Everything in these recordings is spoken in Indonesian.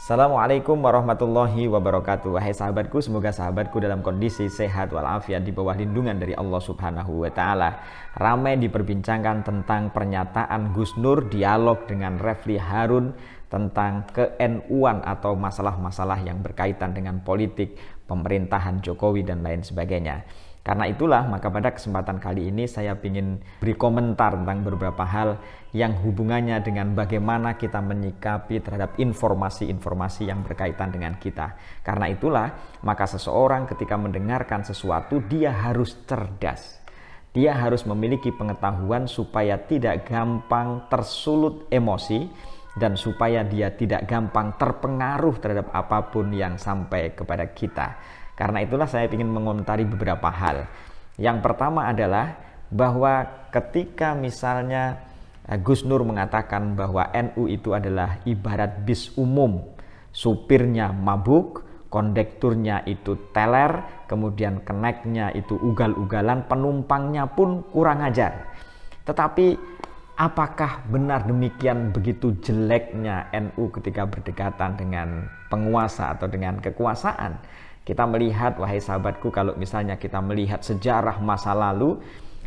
Assalamualaikum warahmatullahi wabarakatuh. Wahai sahabatku, semoga sahabatku dalam kondisi sehat walafiat di bawah lindungan dari Allah Subhanahu wa taala. Ramai diperbincangkan tentang pernyataan Gus Nur dialog dengan Refli Harun tentang ke-NU-an atau masalah-masalah yang berkaitan dengan politik, pemerintahan Jokowi dan lain sebagainya. Karena itulah maka pada kesempatan kali ini saya ingin beri komentar tentang beberapa hal yang hubungannya dengan bagaimana kita menyikapi terhadap informasi-informasi yang berkaitan dengan kita. Karena itulah maka seseorang ketika mendengarkan sesuatu dia harus cerdas. Dia harus memiliki pengetahuan supaya tidak gampang tersulut emosi dan supaya dia tidak gampang terpengaruh terhadap apapun yang sampai kepada kita. Karena itulah saya ingin mengomentari beberapa hal. Yang pertama adalah bahwa ketika misalnya Gus Nur mengatakan bahwa NU itu adalah ibarat bis umum, supirnya mabuk, kondekturnya itu teler, kemudian keneknya itu ugal-ugalan, penumpangnya pun kurang ajar. Tetapi apakah benar demikian begitu jeleknya NU ketika berdekatan dengan penguasa atau dengan kekuasaan? Kita melihat, wahai sahabatku, kalau misalnya kita melihat sejarah masa lalu,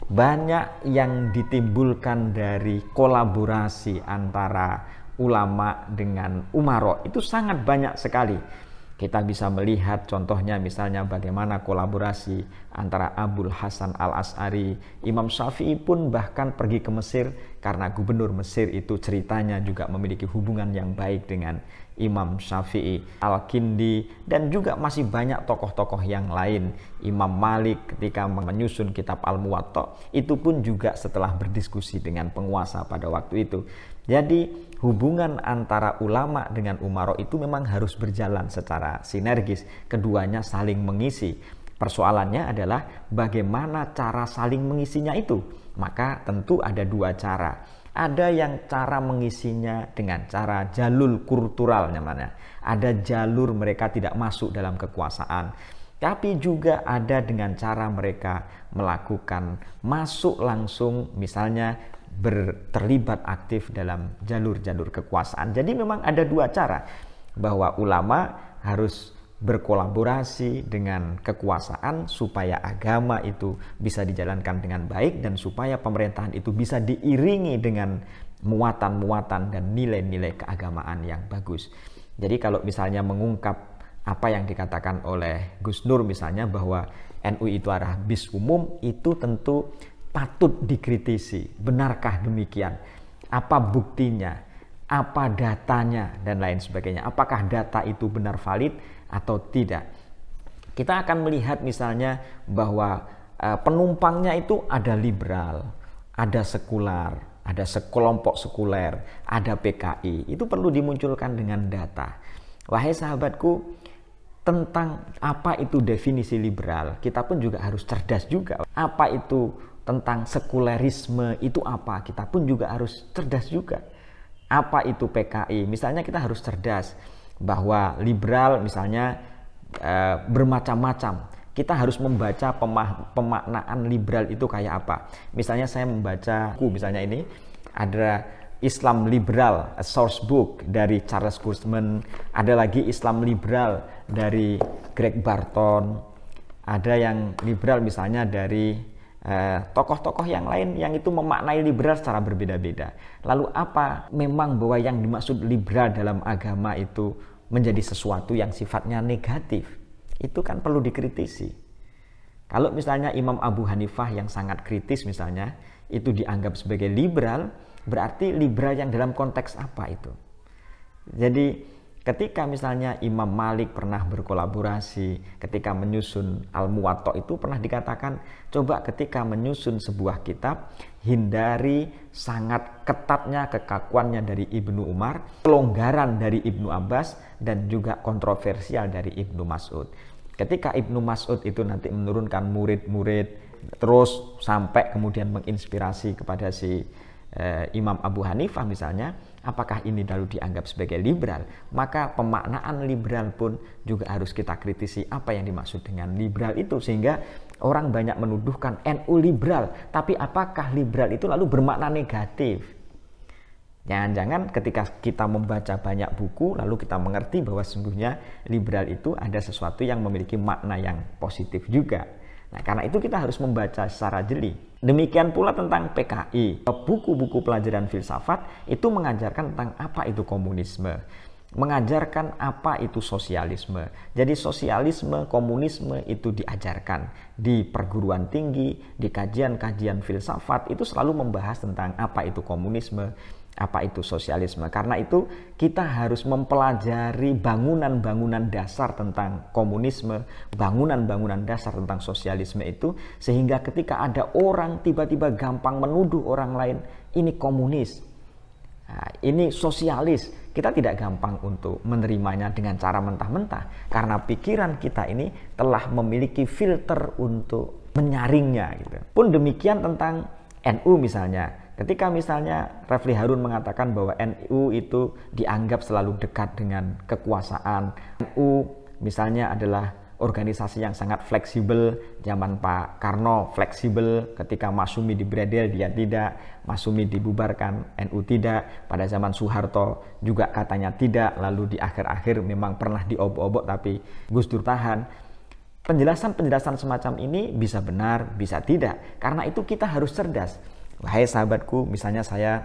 banyak yang ditimbulkan dari kolaborasi antara ulama dengan umaro. Itu sangat banyak sekali. Kita bisa melihat contohnya misalnya bagaimana kolaborasi antara Abul Hasan Al-Asy'ari, Imam Syafi'i pun bahkan pergi ke Mesir karena gubernur Mesir itu ceritanya juga memiliki hubungan yang baik dengan Imam Syafi'i, Al-Kindi, dan juga masih banyak tokoh-tokoh yang lain. Imam Malik ketika menyusun kitab Al-Muwatta itu pun juga setelah berdiskusi dengan penguasa pada waktu itu. Jadi hubungan antara ulama dengan umaro itu memang harus berjalan secara sinergis. Keduanya saling mengisi. Persoalannya adalah bagaimana cara saling mengisinya itu. Maka tentu ada dua cara. Ada yang cara mengisinya dengan cara jalur kultural namanya. Ada jalur mereka tidak masuk dalam kekuasaan. Tapi juga ada dengan cara mereka melakukan masuk langsung misalnya terlibat aktif dalam jalur-jalur kekuasaan. Jadi memang ada dua cara, bahwa ulama harus berkolaborasi dengan kekuasaan supaya agama itu bisa dijalankan dengan baik dan supaya pemerintahan itu bisa diiringi dengan muatan-muatan dan nilai-nilai keagamaan yang bagus. Jadi kalau misalnya mengungkap apa yang dikatakan oleh Gus Nur misalnya bahwa NU itu adalah bis umum, itu tentu patut dikritisi. Benarkah demikian? Apa buktinya? Apa datanya? Dan lain sebagainya. Apakah data itu benar valid atau tidak? Kita akan melihat misalnya bahwa penumpangnya itu ada liberal, ada sekular, ada sekelompok sekuler, ada PKI. Itu perlu dimunculkan dengan data. Wahai sahabatku, tentang apa itu definisi liberal, kita pun juga harus cerdas juga. Apa itu tentang sekulerisme itu apa? Kita pun juga harus cerdas juga. Apa itu PKI? Misalnya kita harus cerdas bahwa liberal misalnya bermacam-macam. Kita harus membaca pemaknaan liberal itu kayak apa. Misalnya saya membaca buku, misalnya ini ada Islam Liberal, a source book dari Charles Kurzman. Ada lagi Islam Liberal dari Greg Barton. Ada yang liberal misalnya dari tokoh-tokoh yang lain yang itu memaknai liberal secara berbeda-beda. Lalu apa memang bahwa yang dimaksud liberal dalam agama itu menjadi sesuatu yang sifatnya negatif? Itu kan perlu dikritisi. Kalau misalnya Imam Abu Hanifah yang sangat kritis misalnya itu dianggap sebagai liberal, berarti liberal yang dalam konteks apa itu? Jadi ketika misalnya Imam Malik pernah berkolaborasi ketika menyusun Al-Muwatta itu pernah dikatakan, coba ketika menyusun sebuah kitab hindari sangat ketatnya kekakuannya dari Ibnu Umar, pelonggaran dari Ibnu Abbas, dan juga kontroversial dari Ibnu Mas'ud. Ketika Ibnu Mas'ud itu nanti menurunkan murid-murid terus sampai kemudian menginspirasi kepada si Imam Abu Hanifah misalnya, apakah ini lalu dianggap sebagai liberal? Maka pemaknaan liberal pun juga harus kita kritisi apa yang dimaksud dengan liberal itu, sehingga orang banyak menuduhkan NU liberal, tapi apakah liberal itu lalu bermakna negatif? Jangan-jangan ketika kita membaca banyak buku, lalu kita mengerti bahwa sesungguhnya liberal itu ada sesuatu yang memiliki makna yang positif juga. Nah, karena itu kita harus membaca secara jeli. Demikian pula tentang PKI. Buku-buku pelajaran filsafat itu mengajarkan tentang apa itu komunisme, mengajarkan apa itu sosialisme. Jadi sosialisme, komunisme itu diajarkan di perguruan tinggi, di kajian-kajian filsafat itu selalu membahas tentang apa itu komunisme, apa itu sosialisme. Karena itu kita harus mempelajari bangunan-bangunan dasar tentang komunisme, bangunan-bangunan dasar tentang sosialisme itu, sehingga ketika ada orang tiba-tiba gampang menuduh orang lain, ini komunis, nah, ini sosialis, kita tidak gampang untuk menerimanya dengan cara mentah-mentah, karena pikiran kita ini telah memiliki filter untuk menyaringnya gitu. Pun demikian tentang NU misalnya. Ketika misalnya Refli Harun mengatakan bahwa NU itu dianggap selalu dekat dengan kekuasaan, NU misalnya adalah organisasi yang sangat fleksibel. Zaman Pak Karno fleksibel, ketika Masyumi dibredel dia tidak, Masyumi dibubarkan NU tidak, pada zaman Soeharto juga katanya tidak, lalu di akhir-akhir memang pernah diobok-obok tapi Gus Dur tahan. Penjelasan-penjelasan semacam ini bisa benar, bisa tidak. Karena itu kita harus cerdas. Wahai sahabatku, misalnya saya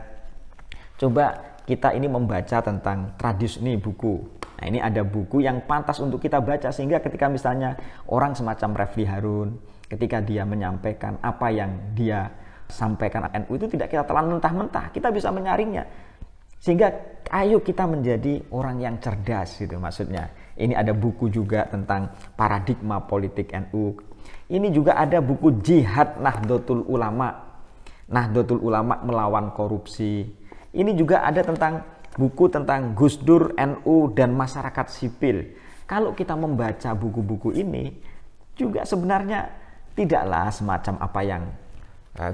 coba kita ini membaca tentang tradisi ini buku. Nah, ini ada buku yang pantas untuk kita baca, sehingga ketika misalnya orang semacam Refli Harun, ketika dia menyampaikan apa yang dia sampaikan NU itu tidak kita telan mentah-mentah, kita bisa menyaringnya. Sehingga ayo kita menjadi orang yang cerdas gitu maksudnya. Ini ada buku juga tentang paradigma politik NU. Ini juga ada buku Jihad Nahdlatul Ulama. Nahdlatul Ulama melawan korupsi. Ini juga ada tentang buku tentang Gus Dur, NU, dan masyarakat sipil. Kalau kita membaca buku-buku ini, juga sebenarnya tidaklah semacam apa yang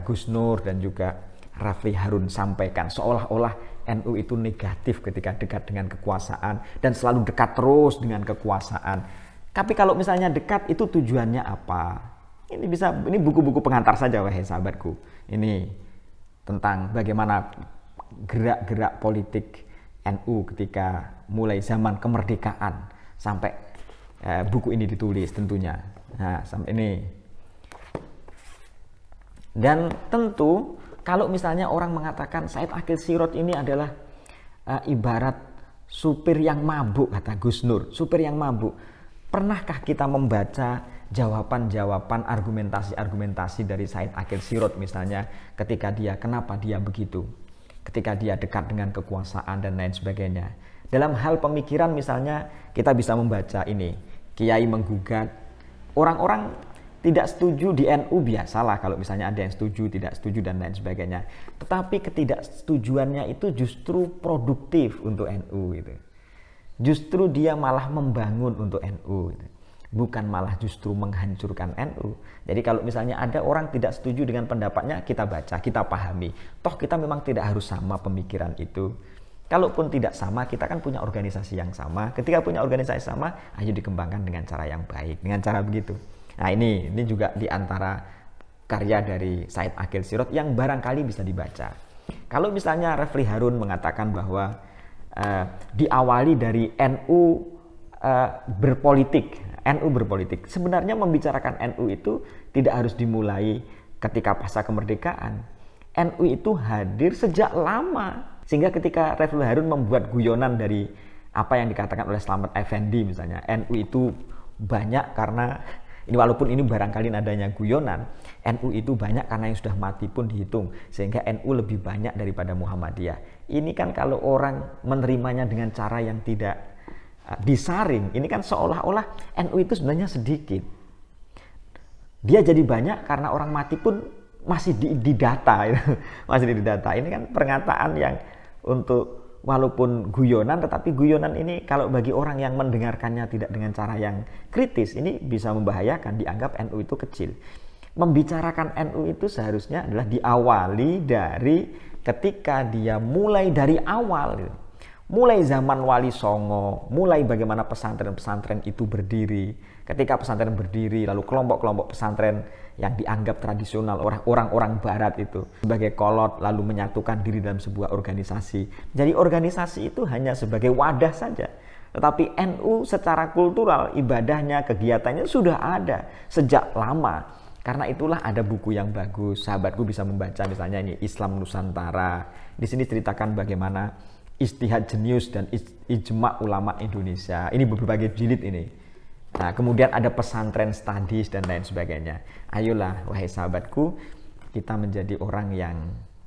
Gus Nur dan juga Refli Harun sampaikan. Seolah-olah NU itu negatif ketika dekat dengan kekuasaan dan selalu dekat terus dengan kekuasaan. Tapi kalau misalnya dekat itu tujuannya apa? Ini buku-buku pengantar saja wahai sahabatku. Ini tentang bagaimana gerak-gerak politik NU ketika mulai zaman kemerdekaan sampai buku ini ditulis tentunya. Nah, sampai ini. Dan tentu kalau misalnya orang mengatakan Said Akil Sirot ini adalah ibarat supir yang mabuk, kata Gus Nur, supir yang mabuk. Pernahkah kita membaca jawaban-jawaban argumentasi-argumentasi dari Said Akil Sirot misalnya ketika kenapa dia begitu, ketika dia dekat dengan kekuasaan dan lain sebagainya. Dalam hal pemikiran misalnya kita bisa membaca ini, Kiai menggugat, orang-orang tidak setuju di NU biasalah kalau misalnya ada yang setuju, tidak setuju dan lain sebagainya. Tetapi ketidaksetujuannya itu justru produktif untuk NU gitu. Justru dia malah membangun untuk NU gitu. Bukan malah justru menghancurkan NU. Jadi kalau misalnya ada orang tidak setuju dengan pendapatnya, kita baca, kita pahami. Toh kita memang tidak harus sama pemikiran itu. Kalaupun tidak sama, kita kan punya organisasi yang sama. Ketika punya organisasi sama, ayo dikembangkan dengan cara yang baik, dengan cara begitu. Nah ini juga diantara karya dari Said Akil Sirot yang barangkali bisa dibaca. Kalau misalnya Refli Harun mengatakan bahwa diawali dari NU berpolitik. Sebenarnya membicarakan NU itu tidak harus dimulai ketika pasca kemerdekaan. NU itu hadir sejak lama. Sehingga ketika Refli Harun membuat guyonan dari apa yang dikatakan oleh Slamet Effendi misalnya, NU itu banyak karena ini, walaupun ini barangkali nadanya guyonan, NU itu banyak karena yang sudah mati pun dihitung, sehingga NU lebih banyak daripada Muhammadiyah. Ini kan kalau orang menerimanya dengan cara yang tidak disaring, ini kan seolah-olah NU itu sebenarnya sedikit. Dia jadi banyak karena orang mati pun masih didata, masih didata. Ini kan pernyataan yang untuk walaupun guyonan, tetapi guyonan ini kalau bagi orang yang mendengarkannya tidak dengan cara yang kritis, ini bisa membahayakan, dianggap NU itu kecil. Membicarakan NU itu seharusnya adalah diawali dari ketika dia mulai dari awal. Mulai zaman Wali Songo, mulai bagaimana pesantren-pesantren itu berdiri. Ketika pesantren berdiri, lalu kelompok-kelompok pesantren yang dianggap tradisional orang-orang barat itu sebagai kolot, lalu menyatukan diri dalam sebuah organisasi. Jadi organisasi itu hanya sebagai wadah saja. Tetapi NU secara kultural, ibadahnya, kegiatannya sudah ada sejak lama. Karena itulah ada buku yang bagus, sahabatku bisa membaca misalnya ini Islam Nusantara. Di sini ceritakan bagaimana Ijtihad Jenius dan Ijma Ulama Indonesia. Ini berbagai jilid ini. Nah, kemudian ada pesantren studies dan lain sebagainya. Ayolah, wahai sahabatku, kita menjadi orang yang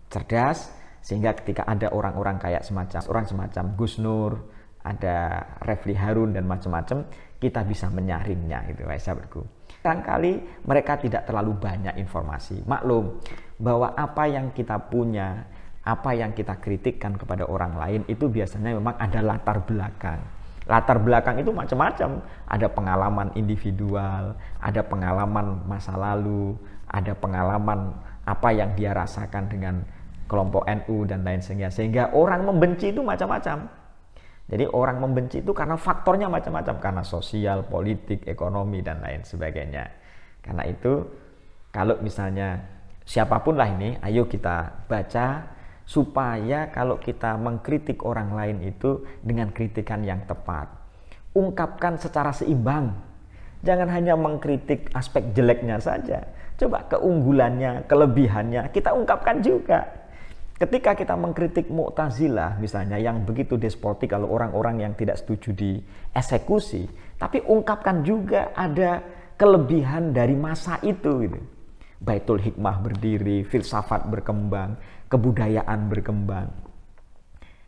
cerdas, sehingga ketika ada orang-orang kayak semacam Gus Nur, ada Refli Harun dan macam-macam, kita bisa menyaringnya, itu wahai sahabatku. Kadang-kali mereka tidak terlalu banyak informasi. Maklum bahwa apa yang kita punya, apa yang kita kritikkan kepada orang lain itu biasanya memang ada latar belakang. Latar belakang itu macam-macam. Ada pengalaman individual, ada pengalaman masa lalu, ada pengalaman apa yang dia rasakan dengan kelompok NU dan lain sebagainya. Sehingga orang membenci itu macam-macam. Jadi orang membenci itu karena faktornya macam-macam. Karena sosial, politik, ekonomi, dan lain sebagainya. Karena itu kalau misalnya siapapun lah ini, ayo kita baca supaya kalau kita mengkritik orang lain itu dengan kritikan yang tepat. Ungkapkan secara seimbang. Jangan hanya mengkritik aspek jeleknya saja. Coba keunggulannya, kelebihannya kita ungkapkan juga. Ketika kita mengkritik Mu'tazilah misalnya yang begitu despotik, kalau orang-orang yang tidak setuju dieksekusi, tapi ungkapkan juga ada kelebihan dari masa itu gitu. Baitul Hikmah berdiri, filsafat berkembang, kebudayaan berkembang.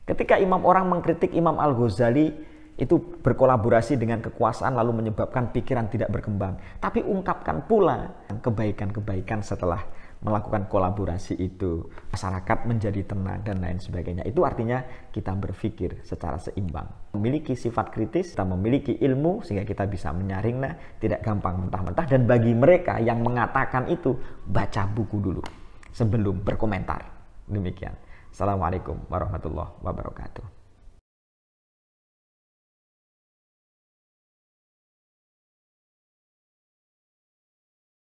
Ketika orang mengkritik Imam Al-Ghazali itu berkolaborasi dengan kekuasaan lalu menyebabkan pikiran tidak berkembang. Tapi ungkapkan pula kebaikan-kebaikan setelah melakukan kolaborasi itu. Masyarakat menjadi tenang dan lain sebagainya. Itu artinya kita berpikir secara seimbang. Memiliki sifat kritis, kita memiliki ilmu sehingga kita bisa menyaringnya, tidak gampang mentah-mentah. Dan bagi mereka yang mengatakan itu, baca buku dulu sebelum berkomentar. Demikian. Assalamualaikum warahmatullahi wabarakatuh.